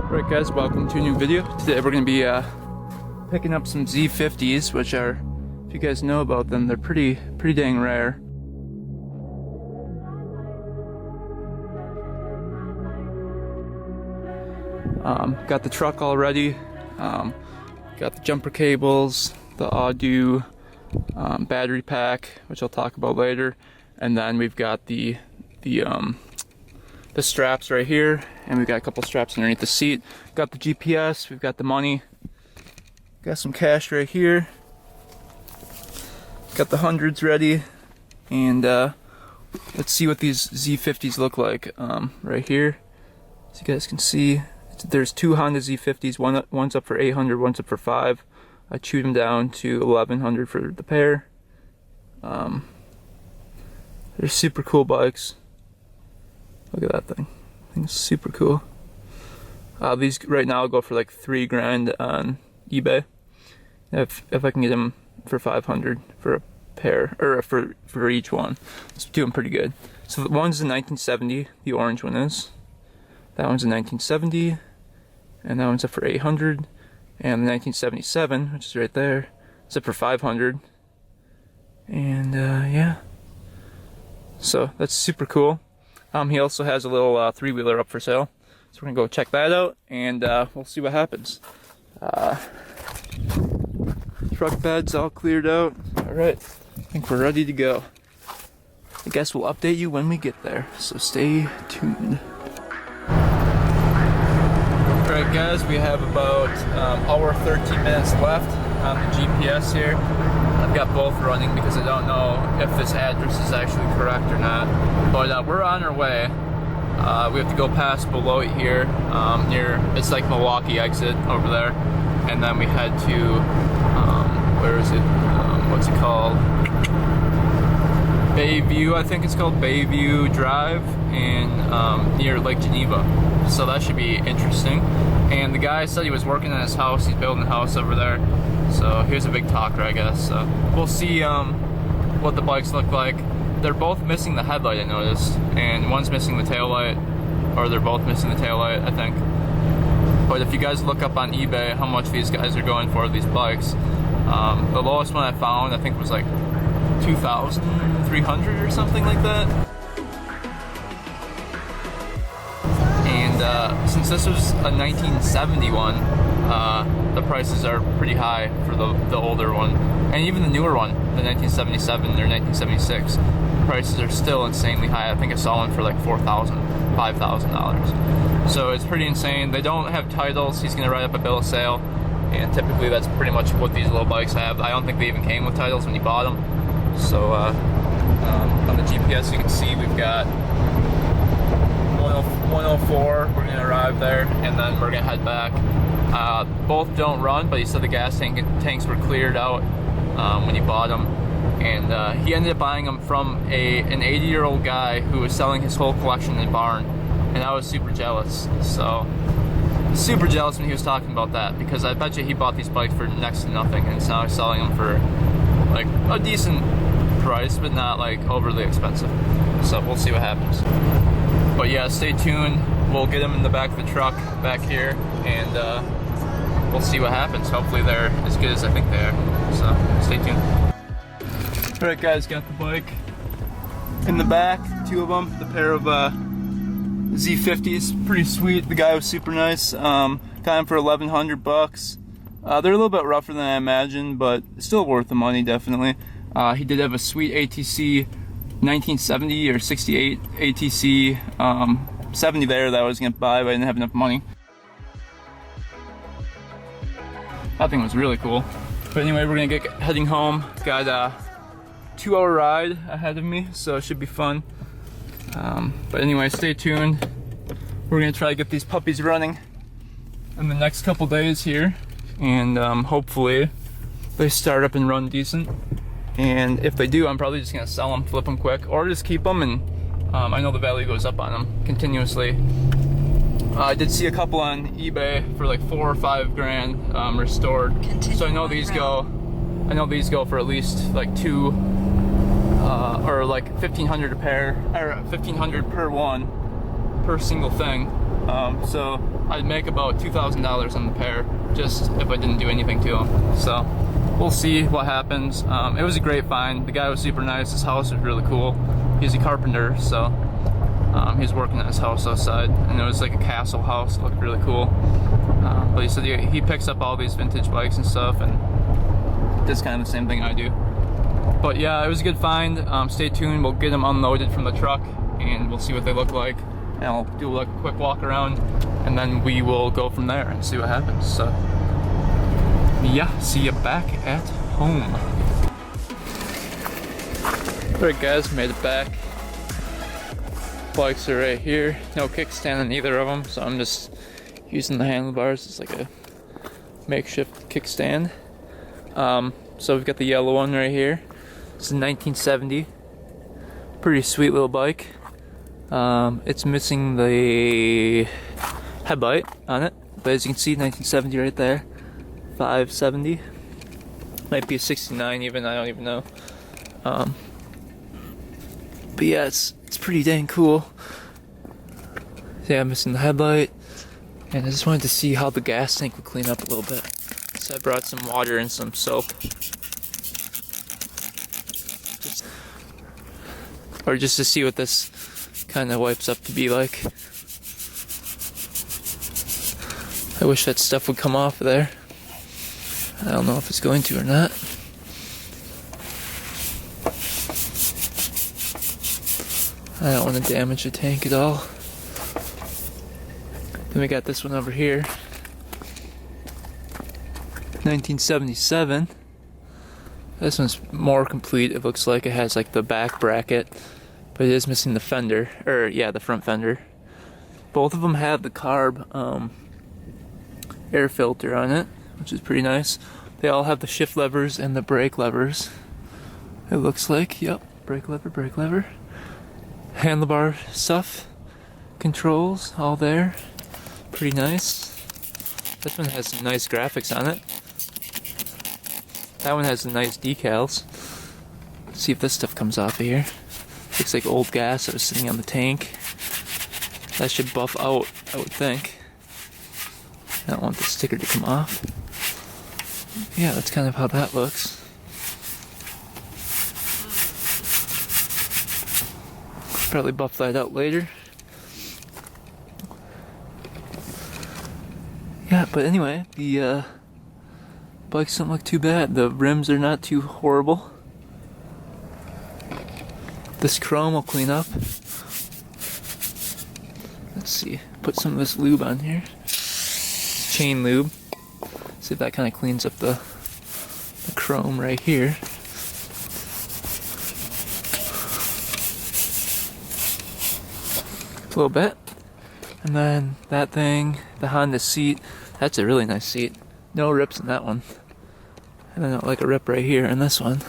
Alright guys, welcome to a new video. Today we're going to be picking up some Z50s, which are, if you guys know about them, they're pretty dang rare. Got the truck all ready, got the jumper cables, the Audu battery pack, which I'll talk about later, and then we've got the straps right here, and we've got a couple straps underneath the seat. Got the GPS, we've got the money, got some cash right here, got the hundreds ready, and let's see what these Z50s look like. Right here, as you guys can see, there's two Honda Z50s. One's up for 800, one's up for 5. I chewed them down to 1100 for the pair. They're super cool bikes. Look at that thing. I think it's super cool. These right now go for like $3,000 on eBay. If I can get them for 500 for a pair, or for each one, it's doing pretty good. So the one's a 1970. The orange one is. That one's a 1970, and that one's up for 800. And the 1977, which is right there, is up for 500. And yeah. So that's super cool. He also has a little three-wheeler up for sale, so we're gonna go check that out, and we'll see what happens. Truck bed's all cleared out. All right, I think we're ready to go. I guess we'll update you when we get there, so stay tuned. All right, guys, we have about hour 13 minutes left on the GPS here. I've got both running because I don't know if this address is actually correct or not. But we're on our way. We have to go past Beloit here, near, it's like Milwaukee exit over there. And then we head to, where is it? What's it called? Bayview, I think it's called Bayview Drive, and near Lake Geneva. So that should be interesting. And the guy said he was working on his house. He's building a house over there. So here's a big talker, I guess. So we'll see what the bikes look like. They're both missing the headlight, I noticed, and one's missing the taillight, or they're both missing the taillight, I think. But if you guys look up on eBay how much these guys are going for these bikes, the lowest one I found, I think, was like 2,300 or something like that. And since this was a 1971, the prices are pretty high for the older one, and even the newer one, the 1977 or 1976, prices are still insanely high. I think I saw one for like $4,000, $5,000. So it's pretty insane. They don't have titles. He's gonna write up a bill of sale, and typically that's pretty much what these little bikes have. I don't think they even came with titles when he bought them. So on the GPS you can see we've got 104. We're gonna arrive there, and then we're gonna head back. Both don't run, but he said the gas tanks were cleared out when he bought them, and he ended up buying them from an 80-year-old guy who was selling his whole collection in a barn, and I was super jealous. So super jealous when he was talking about that, because I bet you he bought these bikes for next to nothing, and now he's selling them for like a decent price, but not like overly expensive. So we'll see what happens. But yeah, stay tuned. We'll get them in the back of the truck back here, and we'll see what happens. Hopefully they're as good as I think they are. So stay tuned. Alright guys, got the bike in the back, two of them, the pair of Z50s, pretty sweet. The guy was super nice. Got them for 1,100 bucks. They're a little bit rougher than I imagined, but still worth the money, definitely. He did have a sweet ATC 1970 or 68 ATC 70 there that I was gonna buy, but I didn't have enough money. That thing was really cool. But anyway, we're gonna get heading home. Got a 2-hour ride ahead of me, so it should be fun. But anyway, stay tuned. We're gonna try to get these puppies running in the next couple days here, and hopefully they start up and run decent. And if they do, I'm probably just gonna sell them, flip them quick, or just keep them. And I know the value goes up on them continuously. I did see a couple on eBay for like $4 or $5,000 restored. So I know these go for at least like two, or like 1,500 a pair, or 1,500 per one, per single thing. So I'd make about $2,000 on the pair just if I didn't do anything to them. So we'll see what happens. It was a great find. The guy was super nice. His house was really cool. He's a carpenter, so he was working at his house outside, and it was like a castle house. It looked really cool. But he said he picks up all these vintage bikes and stuff, and does kind of the same thing I do. But yeah, it was a good find. Stay tuned. We'll get them unloaded from the truck, and we'll see what they look like. And I'll do like a quick walk around, and then we will go from there and see what happens. So yeah, see you back at home. Alright guys, made it back. Bikes are right here. No kickstand on either of them, so I'm just using the handlebars as like a makeshift kickstand. So we've got the yellow one right here. It's a 1970. Pretty sweet little bike. It's missing the headlight on it, but as you can see, 1970 right there. 570. Might be a 69 even, I don't even know. But yeah, it's pretty dang cool. Yeah, I'm missing the headlight, and I just wanted to see how the gas tank would clean up a little bit. So I brought some water and some soap. Just to see what this kind of wipes up to be like. I wish that stuff would come off of there. I don't know if it's going to or not. I don't want to damage the tank at all. Then we got this one over here. 1977. This one's more complete. It looks like it has like the back bracket, but it is missing the fender, or yeah, the front fender. Both of them have the carb air filter on it, which is pretty nice. They all have the shift levers and the brake levers. It looks like, yep, brake lever. Handlebar stuff, controls, all there. Pretty nice. This one has some nice graphics on it. That one has some nice decals. Let's see if this stuff comes off of here. Looks like old gas that was sitting on the tank. That should buff out, I would think. I don't want the sticker to come off. Yeah, that's kind of how that looks. Probably buff that out later. Yeah, but anyway, the bikes don't look too bad. The rims are not too horrible. This chrome will clean up. Let's see, put some of this lube on here. It's chain lube. See if that kind of cleans up the chrome right here. A little bit. And then that thing, the Honda seat, that's a really nice seat. No rips in that one. And then like a rip right here in this one.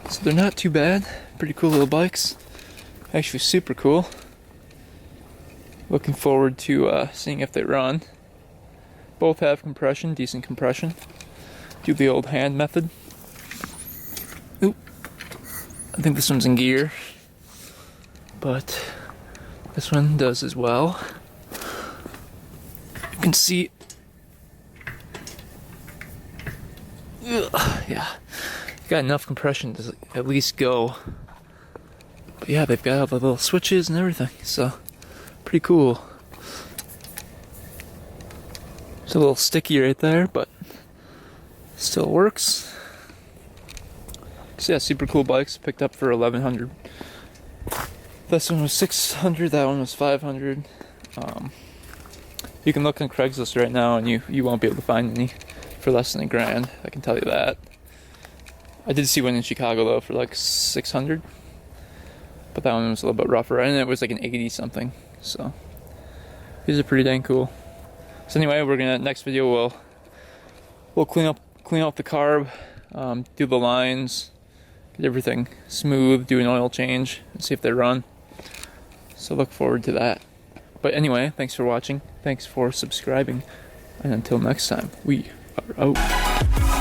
So they're not too bad. Pretty cool little bikes. Actually super cool. Looking forward to seeing if they run. Both have compression, decent compression. Do the old hand method. Oop. I think this one's in gear. But this one does as well. You can see, yeah, got enough compression to at least go. But yeah, they've got all the little switches and everything, so pretty cool. It's a little sticky right there, but still works. So yeah, super cool bikes, picked up for $1,100. This one was $600, that one was $500. You can look on Craigslist right now and you won't be able to find any for less than $1,000, I can tell you that. I did see one in Chicago though for like $600, but that one was a little bit rougher, and it was like an 80 something, so these are pretty dang cool. So anyway, we're gonna, next video we'll clean up the carb, do the lines, get everything smooth, do an oil change, and see if they run. So look forward to that. But anyway, thanks for watching, thanks for subscribing, and until next time, we are out.